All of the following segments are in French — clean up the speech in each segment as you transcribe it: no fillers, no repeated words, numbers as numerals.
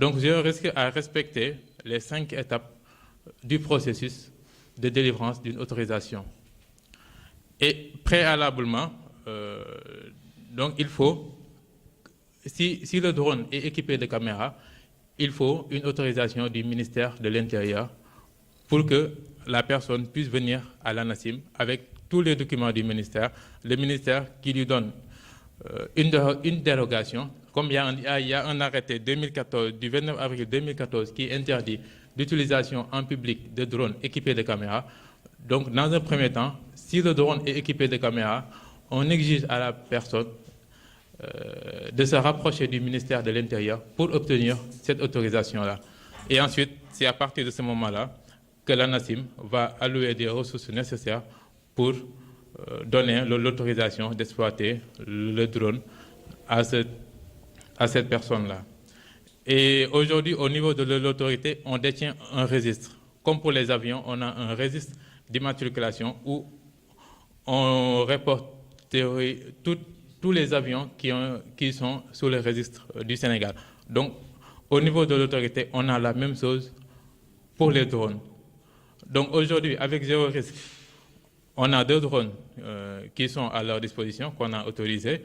Donc, je risque à respecter les 5 étapes du processus de délivrance d'une autorisation. Et préalablement, donc il faut, si le drone est équipé de caméras, il faut une autorisation du ministère de l'Intérieur pour que la personne puisse venir à l'ANACIM avec tous les documents du ministère, le ministère qui lui donne une dérogation, comme il y a un arrêté 2014, du 29 avril 2014 qui interdit l'utilisation en public de drones équipés de caméras. Donc, dans un premier temps, si le drone est équipé de caméras, on exige à la personne de se rapprocher du ministère de l'Intérieur pour obtenir cette autorisation-là. Et ensuite, c'est à partir de ce moment-là que l'ANACIM va allouer des ressources nécessaires pour donner l'autorisation d'exploiter le drone à cette personne-là. Et aujourd'hui, au niveau de l'autorité, on détient un registre. Comme pour les avions, on a un registre d'immatriculation où on reporte tous les avions qui sont sous le registre du Sénégal. Donc, au niveau de l'autorité, on a la même chose pour les drones. Donc aujourd'hui, avec Zéro Risque, on a 2 drones qui sont à leur disposition, qu'on a autorisés.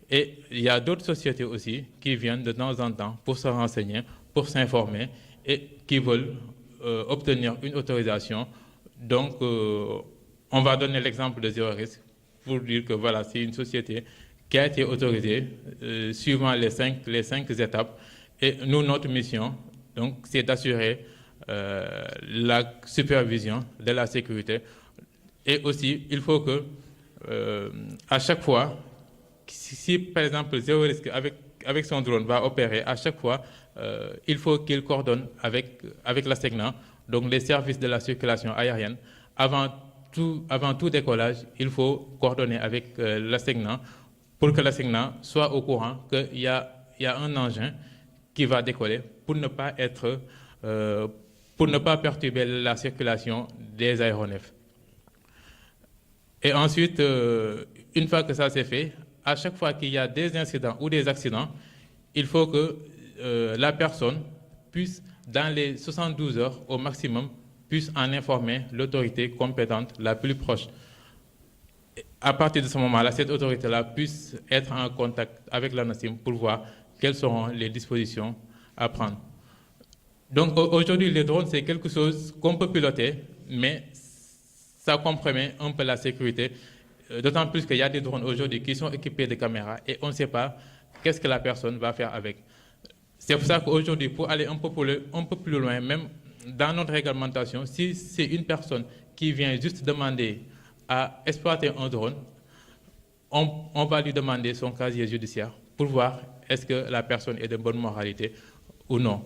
Et il y a d'autres sociétés aussi qui viennent de temps en temps pour se renseigner, pour s'informer et qui veulent obtenir une autorisation. Donc, on va donner l'exemple de Zéro Risque pour dire que voilà, c'est une société qui a été autorisée suivant les 5 étapes. Et nous, notre mission, donc, c'est d'assurer la supervision de la sécurité. Et aussi, il faut que, à chaque fois, si par exemple Zéro Risque avec son drone va opérer, à chaque fois, il faut qu'il coordonne avec la SECNA, donc les services de la circulation aérienne. Avant tout décollage, il faut coordonner avec la SECNA pour que la SECNA soit au courant qu'il y a un engin qui va décoller pour ne pas perturber la circulation des aéronefs. Et ensuite, une fois que ça c'est fait, à chaque fois qu'il y a des incidents ou des accidents, il faut que la personne puisse, dans les 72 heures au maximum, puisse en informer l'autorité compétente la plus proche. À partir de ce moment-là, cette autorité-là puisse être en contact avec l'ANACIM pour voir quelles seront les dispositions à prendre. Donc aujourd'hui, les drones, c'est quelque chose qu'on peut piloter, mais ça compromet un peu la sécurité, d'autant plus qu'il y a des drones aujourd'hui qui sont équipés de caméras et on ne sait pas qu'est-ce que la personne va faire avec. C'est pour ça qu'aujourd'hui, pour aller un peu plus loin, même dans notre réglementation, si c'est une personne qui vient juste demander à exploiter un drone, on va lui demander son casier judiciaire pour voir est-ce que la personne est de bonne moralité ou non.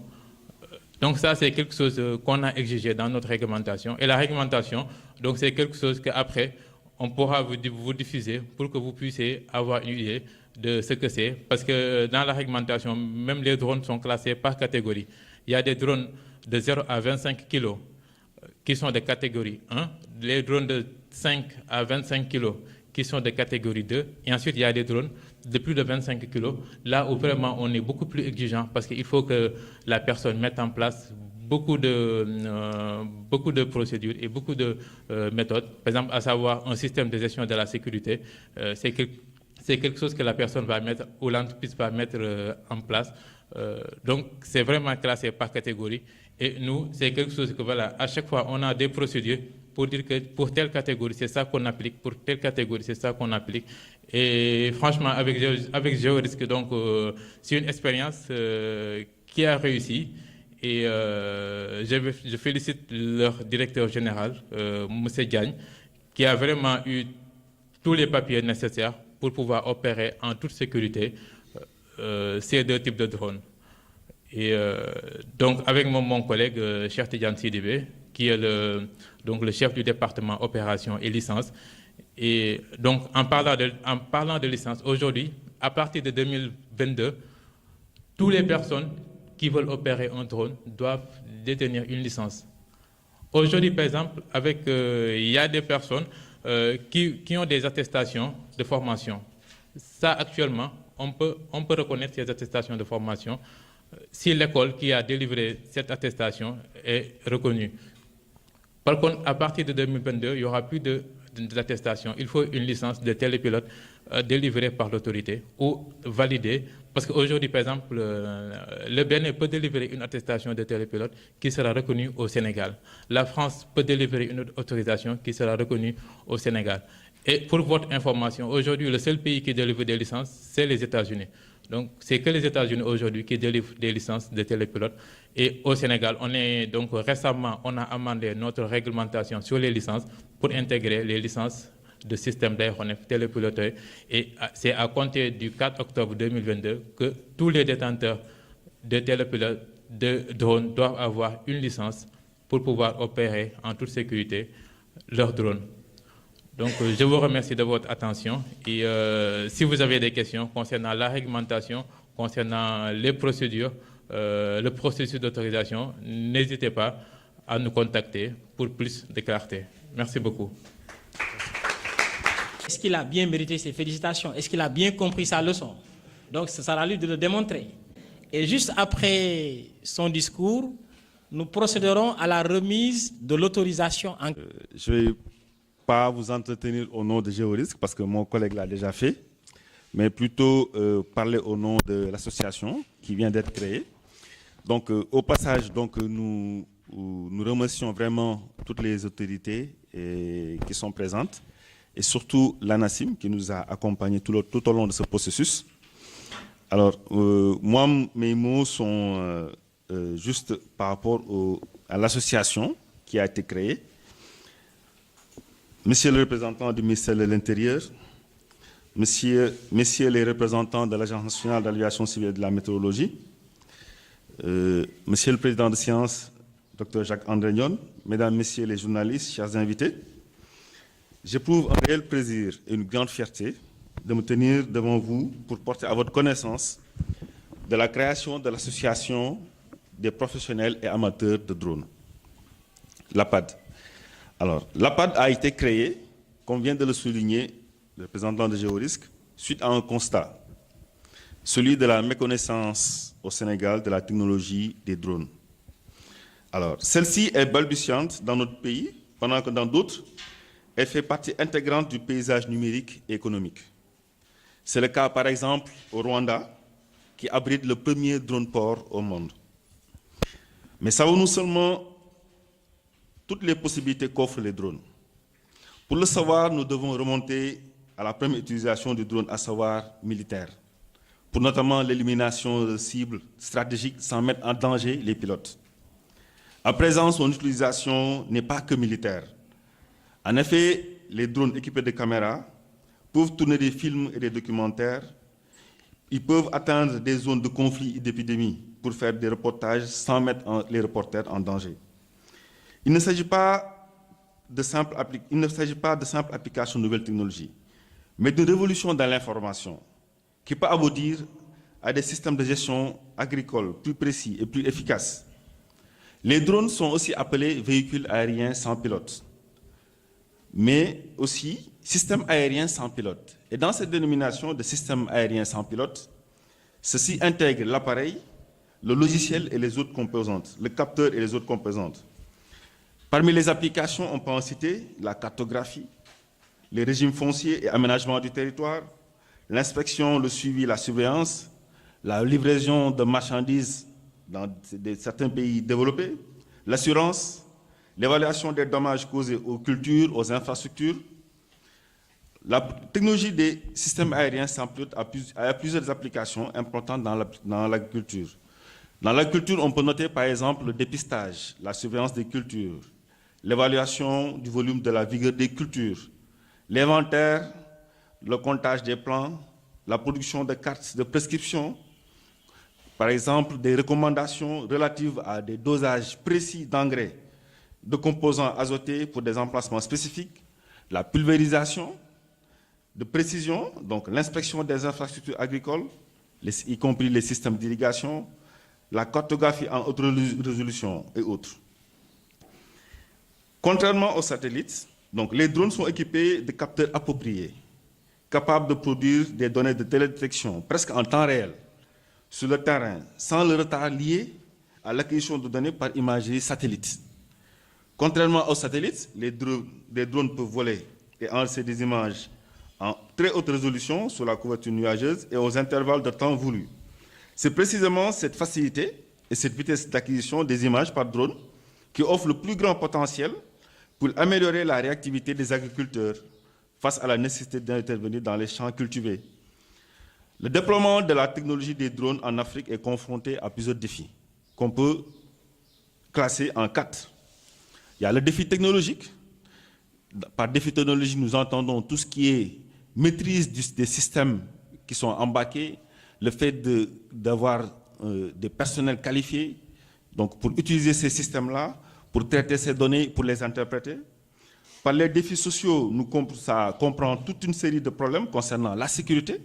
Donc ça, c'est quelque chose qu'on a exigé dans notre réglementation. Et la réglementation, donc c'est quelque chose qu'après, on pourra vous diffuser pour que vous puissiez avoir une idée de ce que c'est. Parce que dans la réglementation, même les drones sont classés par catégorie. Il y a des drones de 0 à 25 kg qui sont de catégorie 1, les drones de 5 à 25 kg qui sont de catégorie 2, et ensuite il y a des drones de plus de 25 kg, là où vraiment on est beaucoup plus exigeant parce qu'il faut que la personne mette en place beaucoup de procédures et beaucoup de méthodes. Par exemple, à savoir un système de gestion de la sécurité, c'est quelque chose que la personne va mettre ou l'entreprise va mettre en place. Donc c'est vraiment classé par catégorie. Et nous, c'est quelque chose que voilà, à chaque fois on a des procédures pour dire que pour telle catégorie, c'est ça qu'on applique, pour telle catégorie, c'est ça qu'on applique. Et franchement, avec Zéro Risque, donc c'est une expérience qui a réussi. Et je félicite leur directeur général, M. Diagne, qui a vraiment eu tous les papiers nécessaires pour pouvoir opérer en toute sécurité ces 2 types de drones. Et donc avec mon collègue Cheikh Tidiane Sidibé, qui est le chef du département opération et licence. Et donc en parlant de licence, aujourd'hui, à partir de 2022, toutes les personnes qui veulent opérer un drone doivent détenir une licence. Aujourd'hui, par exemple, il y a des personnes qui ont des attestations de formation. Ça, actuellement, on peut reconnaître ces attestations de formation si l'école qui a délivré cette attestation est reconnue. Par contre, à partir de 2022, il n'y aura plus d'attestation. Il faut une licence de télépilote délivrée par l'autorité ou validée. Parce qu'aujourd'hui, par exemple, le Bénin peut délivrer une attestation de télépilote qui sera reconnue au Sénégal. La France peut délivrer une autorisation qui sera reconnue au Sénégal. Et pour votre information, aujourd'hui, le seul pays qui délivre des licences, c'est les États-Unis. Donc, c'est que les États-Unis aujourd'hui qui délivrent des licences de télépilote. Et au Sénégal, récemment, on a amendé notre réglementation sur les licences pour intégrer les licences de système d'aéronefs télépilotés. Et c'est à compter du 4 octobre 2022 que tous les détenteurs de télépilotes de drones doivent avoir une licence pour pouvoir opérer en toute sécurité leurs drones. Donc, je vous remercie de votre attention et si vous avez des questions concernant la réglementation, concernant les procédures, le processus d'autorisation, n'hésitez pas à nous contacter pour plus de clarté. Merci beaucoup. Est-ce qu'il a bien mérité ses félicitations? Est-ce qu'il a bien compris sa leçon? Donc, ce sera à lui de le démontrer. Et juste après son discours, nous procéderons à la remise de l'autorisation. Je vais pas vous entretenir au nom de Géorisque parce que mon collègue l'a déjà fait, mais plutôt parler au nom de l'association qui vient d'être créée. Donc, au passage, nous remercions vraiment toutes les autorités qui sont présentes et surtout l'ANACIM qui nous a accompagnés tout au long de ce processus. Alors, moi, mes mots sont juste par rapport à l'association qui a été créée. Monsieur le représentant du ministère de l'Intérieur, messieurs les représentants de l'Agence nationale d'aviation civile et de la météorologie, monsieur le président de séance, Dr Jacques André-Nyon, mesdames, messieurs les journalistes, chers invités, j'éprouve un réel plaisir et une grande fierté de me tenir devant vous pour porter à votre connaissance de la création de l'association des professionnels et amateurs de drones, l'APAD. Alors, l'APAD a été créée, comme vient de le souligner le représentant de Géorisque, suite à un constat, celui de la méconnaissance au Sénégal de la technologie des drones. Alors, celle-ci est balbutiante dans notre pays, pendant que dans d'autres, elle fait partie intégrante du paysage numérique et économique. C'est le cas, par exemple, au Rwanda, qui abrite le premier drone-port au monde. Mais savons-nous seulement toutes les possibilités qu'offrent les drones? Pour le savoir, nous devons remonter à la première utilisation du drone, à savoir militaire, pour notamment l'élimination de cibles stratégiques sans mettre en danger les pilotes. À présent, son utilisation n'est pas que militaire. En effet, les drones équipés de caméras peuvent tourner des films et des documentaires. Ils peuvent atteindre des zones de conflit et d'épidémie pour faire des reportages sans mettre les reporters en danger. Il ne s'agit pas de simple application de nouvelles technologies, mais d'une révolution dans l'information qui peut aboutir à des systèmes de gestion agricole plus précis et plus efficaces. Les drones sont aussi appelés véhicules aériens sans pilote, mais aussi systèmes aériens sans pilote. Et dans cette dénomination de système aérien sans pilote, ceci intègre l'appareil, le logiciel et les autres composantes, le capteur et les autres composantes. Parmi les applications, on peut en citer la cartographie, les régimes fonciers et aménagement du territoire, l'inspection, le suivi, la surveillance, la livraison de marchandises dans certains pays développés, l'assurance, l'évaluation des dommages causés aux cultures, aux infrastructures. La technologie des systèmes aériens sans pilote a plusieurs applications importantes dans l'agriculture. Dans l'agriculture, on peut noter par exemple le dépistage, la surveillance des cultures, l'évaluation du volume de la vigueur des cultures, l'inventaire, le comptage des plants, la production de cartes de prescription, par exemple des recommandations relatives à des dosages précis d'engrais, de composants azotés pour des emplacements spécifiques, la pulvérisation, de précision, donc l'inspection des infrastructures agricoles, y compris les systèmes d'irrigation, la cartographie en haute résolution et autres. Contrairement aux satellites, donc, les drones sont équipés de capteurs appropriés, capables de produire des données de télédétection presque en temps réel, sur le terrain sans le retard lié à l'acquisition de données par imagerie satellite. Contrairement aux satellites, les drones peuvent voler et enregistrer des images en très haute résolution sur la couverture nuageuse et aux intervalles de temps voulus. C'est précisément cette facilité et cette vitesse d'acquisition des images par drone qui offre le plus grand potentiel pour améliorer la réactivité des agriculteurs face à la nécessité d'intervenir dans les champs cultivés. Le déploiement de la technologie des drones en Afrique est confronté à plusieurs défis qu'on peut classer en 4. Il y a le défi technologique. Par défi technologique, nous entendons tout ce qui est maîtrise des systèmes qui sont embarqués, le fait d'avoir des personnels qualifiés donc pour utiliser ces systèmes-là, pour traiter ces données, pour les interpréter. Par les défis sociaux, ça comprend toute une série de problèmes concernant la sécurité,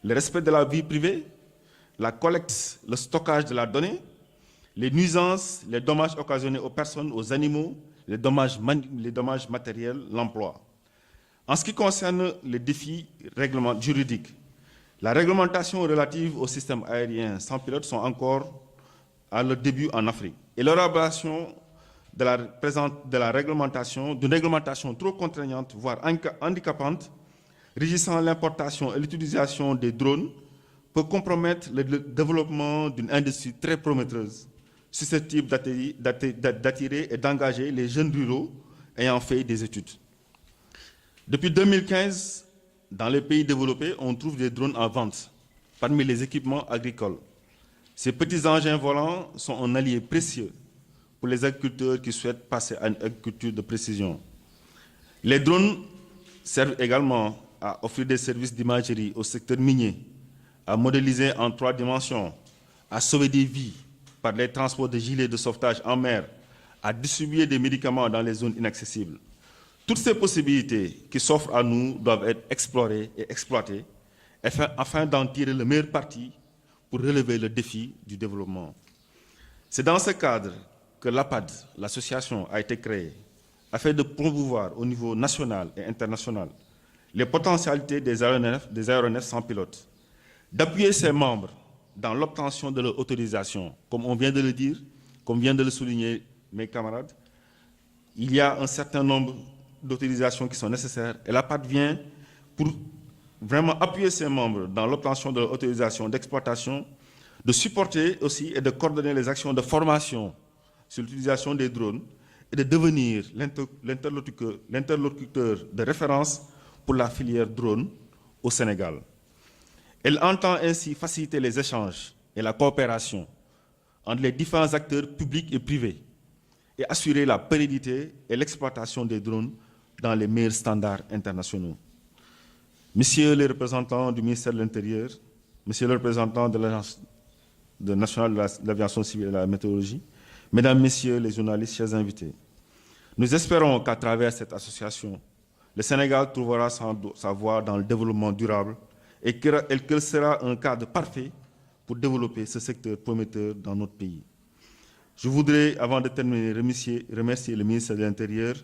le respect de la vie privée, la collecte, le stockage de la donnée, les nuisances, les dommages occasionnés aux personnes, aux animaux, les dommages matériels, l'emploi. En ce qui concerne les défis juridiques, la réglementation relative au système aérien sans pilote sont encore à leur début en Afrique. Et l'élaboration de la réglementation, d'une réglementation trop contraignante, voire handicapante, régissant l'importation et l'utilisation des drones, peut compromettre le développement d'une industrie très prometteuse, susceptible d'attirer et d'engager les jeunes ruraux ayant fait des études. Depuis 2015, dans les pays développés, on trouve des drones en vente parmi les équipements agricoles. Ces petits engins volants sont un allié précieux pour les agriculteurs qui souhaitent passer à une agriculture de précision. Les drones servent également à offrir des services d'imagerie au secteur minier, à modéliser en 3 dimensions, à sauver des vies par les transports de gilets de sauvetage en mer, à distribuer des médicaments dans les zones inaccessibles. Toutes ces possibilités qui s'offrent à nous doivent être explorées et exploitées afin d'en tirer le meilleur parti pour relever le défi du développement. C'est dans ce cadre que l'APAD, l'association, a été créée afin de promouvoir au niveau national et international les potentialités des aéronefs sans pilote, d'appuyer ses membres dans l'obtention de leur autorisation. Comme on vient de le dire, comme vient de le souligner mes camarades, il y a un certain nombre d'autorisations qui sont nécessaires et l'APAD vient pour vraiment appuyer ses membres dans l'obtention de leur autorisation d'exploitation, de supporter aussi et de coordonner les actions de formation sur l'utilisation des drones et de devenir l'interlocuteur de référence pour la filière drone au Sénégal. Elle entend ainsi faciliter les échanges et la coopération entre les différents acteurs publics et privés et assurer la pérennité et l'exploitation des drones dans les meilleurs standards internationaux. Messieurs les représentants du ministère de l'Intérieur, Monsieur le représentant de l'Agence nationale de l'aviation civile et de la météorologie, Mesdames, Messieurs les journalistes, chers invités, nous espérons qu'à travers cette association, le Sénégal trouvera sa voie dans le développement durable et qu'elle sera un cadre parfait pour développer ce secteur prometteur dans notre pays. Je voudrais, avant de terminer, remercier le ministère de l'Intérieur,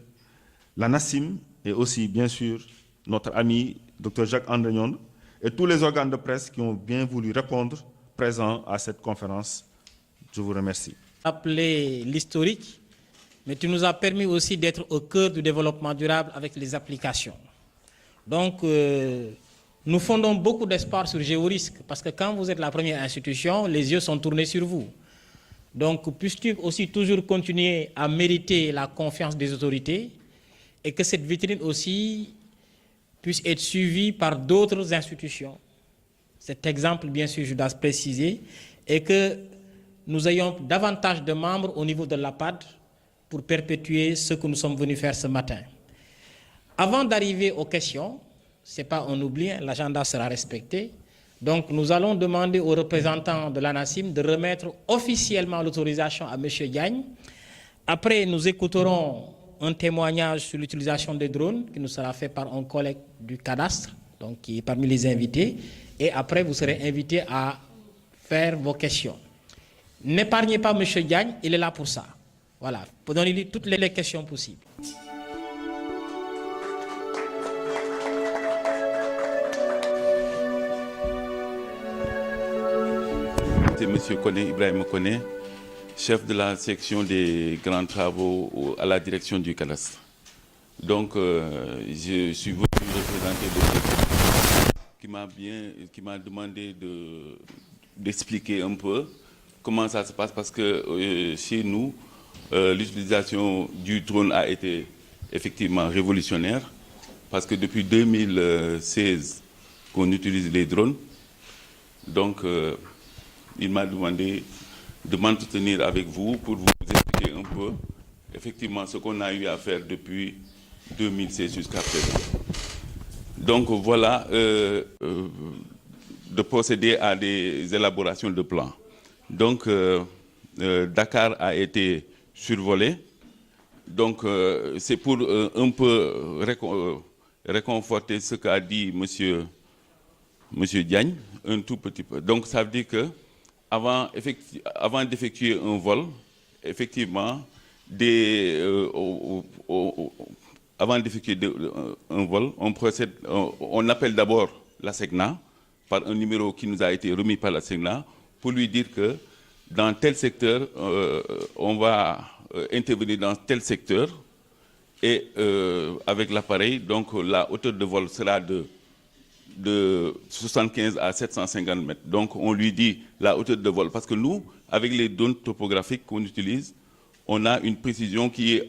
la NACIM et aussi, bien sûr, notre ami Dr Jacques André et tous les organes de presse qui ont bien voulu répondre présents à cette conférence. Je vous remercie. Rappeler l'historique, mais tu nous as permis aussi d'être au cœur du développement durable avec les applications. Donc, nous fondons beaucoup d'espoir sur Géorisque, parce que quand vous êtes la première institution, les yeux sont tournés sur vous. Donc, puisses-tu aussi toujours continuer à mériter la confiance des autorités et que cette vitrine aussi puisse être suivie par d'autres institutions. Cet exemple, bien sûr, je dois préciser, et que nous ayons davantage de membres au niveau de l'APAD pour perpétuer ce que nous sommes venus faire ce matin. Avant d'arriver aux questions, ce n'est pas un oubli, l'agenda sera respecté. Donc nous allons demander aux représentants de l'ANACIM de remettre officiellement l'autorisation à M. Diagne. Après, nous écouterons un témoignage sur l'utilisation des drones qui nous sera fait par un collègue du cadastre, donc qui est parmi les invités. Et après, vous serez invités à faire vos questions. N'épargnez pas M. Diagne, il est là pour ça. Voilà, pour donner toutes les questions possibles. présenter M. Ibrahim Koné, chef de la section des grands travaux à la direction du cadastre. Donc, je suis venu représenter le directeur qui m'a demandé d'expliquer un peu comment ça se passe, parce que chez nous, l'utilisation du drone a été effectivement révolutionnaire, parce que depuis 2016 qu'on utilise les drones. Donc, il m'a demandé de m'entretenir avec vous pour vous expliquer un peu effectivement ce qu'on a eu à faire depuis 2016 jusqu'à présent. Donc voilà, de procéder à des élaborations de plans. Donc Dakar a été survolé. Donc c'est pour un peu réconforter ce qu'a dit Monsieur Diagne, un tout petit peu. Donc ça veut dire que avant d'effectuer un vol, effectivement, avant d'effectuer un vol, on appelle d'abord la SECNA par un numéro qui nous a été remis par la SECNA pour lui dire que dans tel secteur, on va intervenir dans tel secteur et avec l'appareil, donc la hauteur de vol sera de 75 à 750 mètres. Donc on lui dit la hauteur de vol, parce que nous, avec les données topographiques qu'on utilise, on a une précision qui est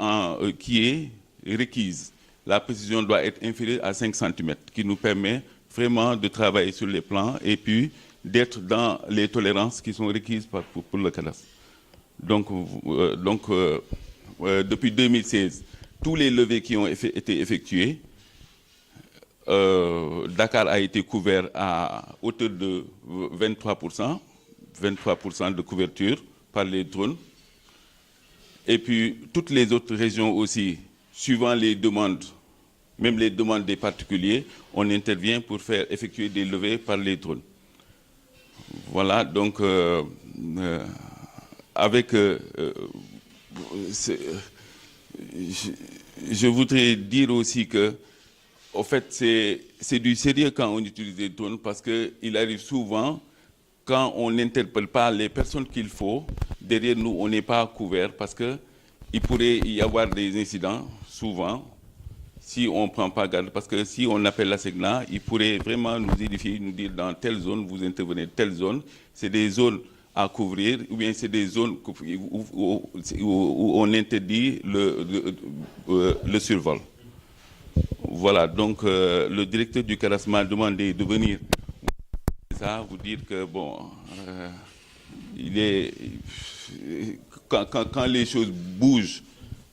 requise. La précision doit être inférieure à 5 cm, qui nous permet vraiment de travailler sur les plans et puis d'être dans les tolérances qui sont requises pour le cadastre. Donc depuis 2016, tous les levées qui ont été effectués, Dakar a été couvert à hauteur de 23% de couverture par les drones. Et puis toutes les autres régions aussi, suivant les demandes, même les demandes des particuliers, on intervient pour faire effectuer des levées par les drones. Voilà, donc je voudrais dire aussi que, au fait, c'est du sérieux quand on utilise des drones, parce qu'il arrive souvent, quand on n'interpelle pas les personnes qu'il faut, derrière nous, on n'est pas couvert, parce qu'il pourrait y avoir des incidents, souvent, si on ne prend pas garde. Parce que si on appelle la SECNA, il pourrait vraiment nous édifier, nous dire dans telle zone, vous intervenez, telle zone, c'est des zones à couvrir, ou bien c'est des zones où on interdit le survol. Voilà, donc le directeur du cadastre m'a demandé de venir vous dire que, bon, quand les choses bougent,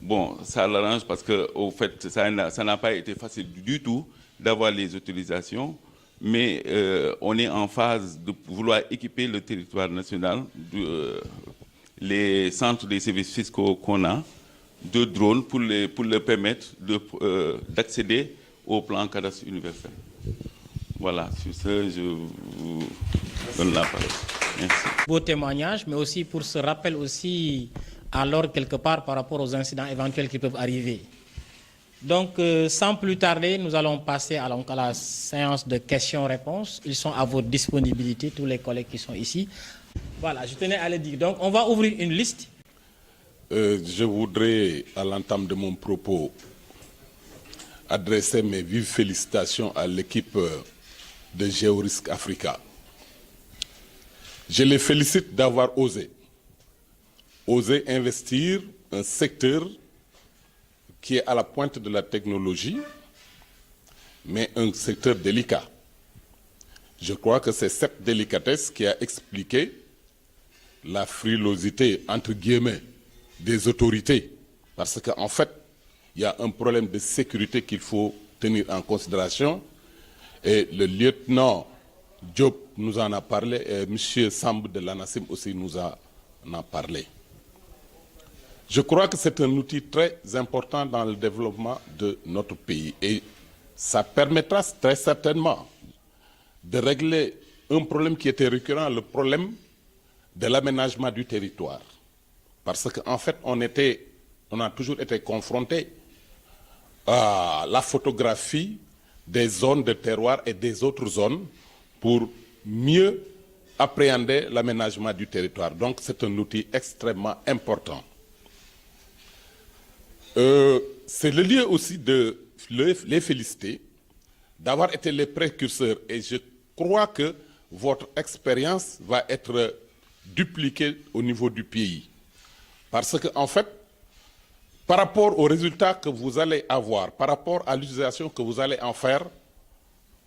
bon, ça l'arrange, parce qu'au fait, ça n'a pas été facile du tout d'avoir les autorisations, mais on est en phase de vouloir équiper le territoire national, les centres des services fiscaux qu'on a, de drones pour leur permettre d'accéder au plan cadastre universel. Voilà, sur ce, je vous donne la parole. Merci. Beau témoignage, mais aussi pour ce rappel aussi à l'ordre quelque part par rapport aux incidents éventuels qui peuvent arriver. Donc, sans plus tarder, nous allons passer à la séance de questions-réponses. Ils sont à votre disponibilité, tous les collègues qui sont ici. Voilà, je tenais à le dire. Donc, on va ouvrir une liste. Je voudrais, à l'entame de mon propos, adresser mes vives félicitations à l'équipe de Géorisque Africa. Je les félicite d'avoir osé investir un secteur qui est à la pointe de la technologie, mais un secteur délicat. Je crois que c'est cette délicatesse qui a expliqué la frilosité, entre guillemets, des autorités. Parce qu'en fait, il y a un problème de sécurité qu'il faut tenir en considération. Et le lieutenant Diop nous en a parlé, et M. Samb de l'ANASIM aussi nous en a parlé. Je crois que c'est un outil très important dans le développement de notre pays. Et ça permettra très certainement de régler un problème qui était récurrent, le problème de l'aménagement du territoire. Parce qu'en fait, on a toujours été confronté à la photographie des zones de terroir et des autres zones pour mieux appréhender l'aménagement du territoire. Donc c'est un outil extrêmement important. C'est le lieu aussi de les féliciter d'avoir été les précurseurs et je crois que votre expérience va être dupliquée au niveau du pays. Parce qu'en fait, par rapport aux résultats que vous allez avoir, par rapport à l'utilisation que vous allez en faire,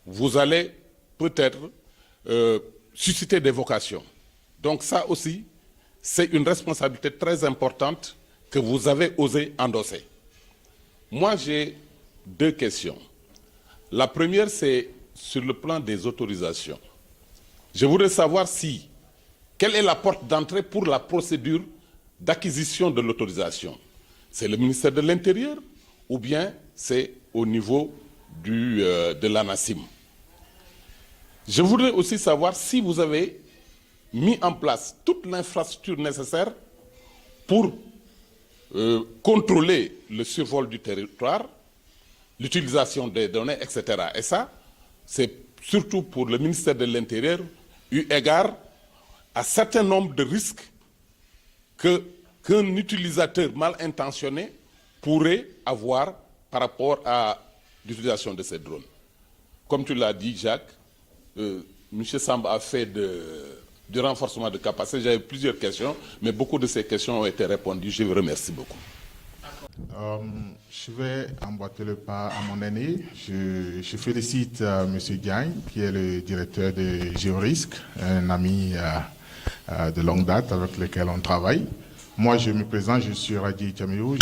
vous allez peut-être susciter des vocations. Donc ça aussi, c'est une responsabilité très importante que vous avez osé endosser. Moi, j'ai deux questions. La première, c'est sur le plan des autorisations. Je voudrais savoir quelle est la porte d'entrée pour la procédure d'acquisition de l'autorisation. C'est le ministère de l'Intérieur ou bien c'est au niveau de l'ANACIM. Je voudrais aussi savoir si vous avez mis en place toute l'infrastructure nécessaire pour contrôler le survol du territoire, l'utilisation des données, etc. Et ça, c'est surtout pour le ministère de l'Intérieur, eu égard à certain nombre de risques qu'un utilisateur mal intentionné pourrait avoir par rapport à l'utilisation de ces drones. Comme tu l'as dit, Jacques, M. Samba a fait du renforcement de capacité. J'avais plusieurs questions, mais beaucoup de ces questions ont été répondues. Je vous remercie beaucoup. Je vais emboîter le pas à mon aîné. Je félicite M. Diagne, qui est le directeur de Géorisque, un ami de longue date avec lequel on travaille. Moi, je me présente, je suis Radi Tchamirou,